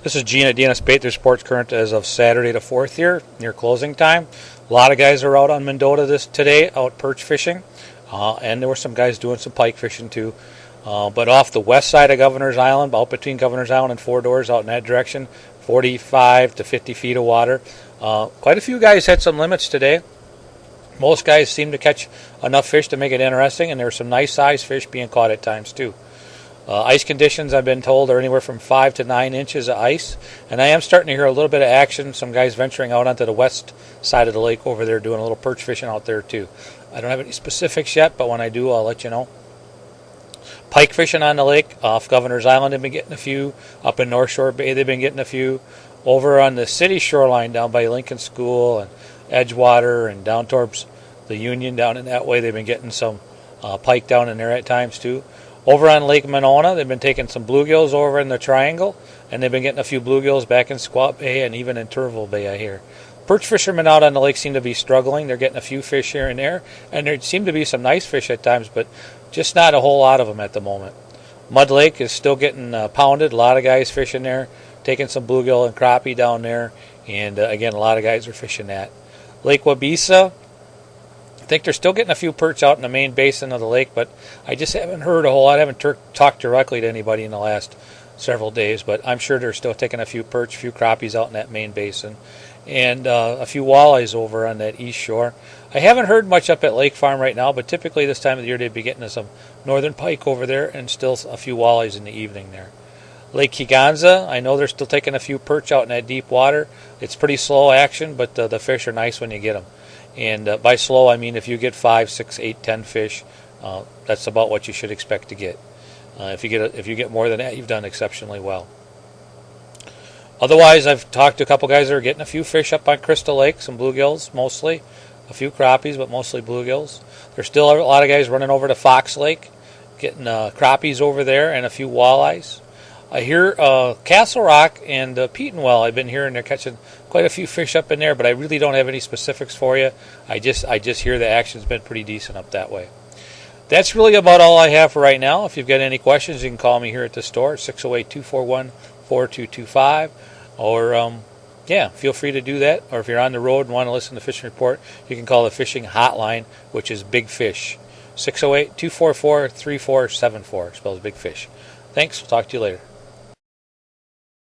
This is Gene at DNS Bait. There's reports current as of Saturday the 4th here, near closing time. A lot of guys are out on Mendota today, out perch fishing. And there were some guys doing some pike fishing too. But off the west side of Governor's Island, out between Governor's Island and Four Doors, out in that direction, 45 to 50 feet of water. Quite a few guys had some limits today. Most guys seem to catch enough fish to make it interesting, and there were some nice sized fish being caught at times too. Ice conditions, I've been told, are anywhere from 5 to 9 inches of ice. And I am starting to hear a little bit of action. Some guys venturing out onto the west side of the lake over there doing a little perch fishing out there too. I don't have any specifics yet, but when I do, I'll let you know. Pike fishing on the lake off Governor's Island, they've been getting a few. Up in North Shore Bay, they've been getting a few. Over on the city shoreline down by Lincoln School and Edgewater and down towards the Union down in that way, they've been getting some pike down in there at times too. Over on Lake Monona, they've been taking some bluegills over in the Triangle, and they've been getting a few bluegills back in Squat Bay and even in Turville Bay, I hear. Perch fishermen out on the lake seem to be struggling. They're getting a few fish here and there, and there seem to be some nice fish at times, but just not a whole lot of them at the moment. Mud Lake is still getting pounded. A lot of guys fishing there, taking some bluegill and crappie down there, and again, a lot of guys are fishing that. Lake Wabeesa, I think they're still getting a few perch out in the main basin of the lake, but I just haven't heard a whole lot. I haven't talked directly to anybody in the last several days, but I'm sure they're still taking a few perch, a few crappies out in that main basin, and a few walleyes over on that east shore. I haven't heard much up at Lake Farm right now, but typically this time of the year they'd be getting some northern pike over there and still a few walleyes in the evening there. Lake Kegonsa, I know they're still taking a few perch out in that deep water. It's pretty slow action, but the fish are nice when you get them. And by slow, I mean if you get 5, 6, 8, 10 fish, that's about what you should expect to get. If you get more than that, you've done exceptionally well. Otherwise, I've talked to a couple guys that are getting a few fish up on Crystal Lake, some bluegills mostly, a few crappies, but mostly bluegills. There's still a lot of guys running over to Fox Lake, getting crappies over there and a few walleyes. I hear Castle Rock and Petenwell, I've been hearing they're catching quite a few fish up in there, but I really don't have any specifics for you. I just hear the action's been pretty decent up that way. That's really about all I have for right now. If you've got any questions, you can call me here at the store, 608-241-4225. Or, feel free to do that. Or if you're on the road and want to listen to the Fishing Report, you can call the fishing hotline, which is Big Fish, 608-244-3474, spells Big Fish. Thanks. We'll talk to you later.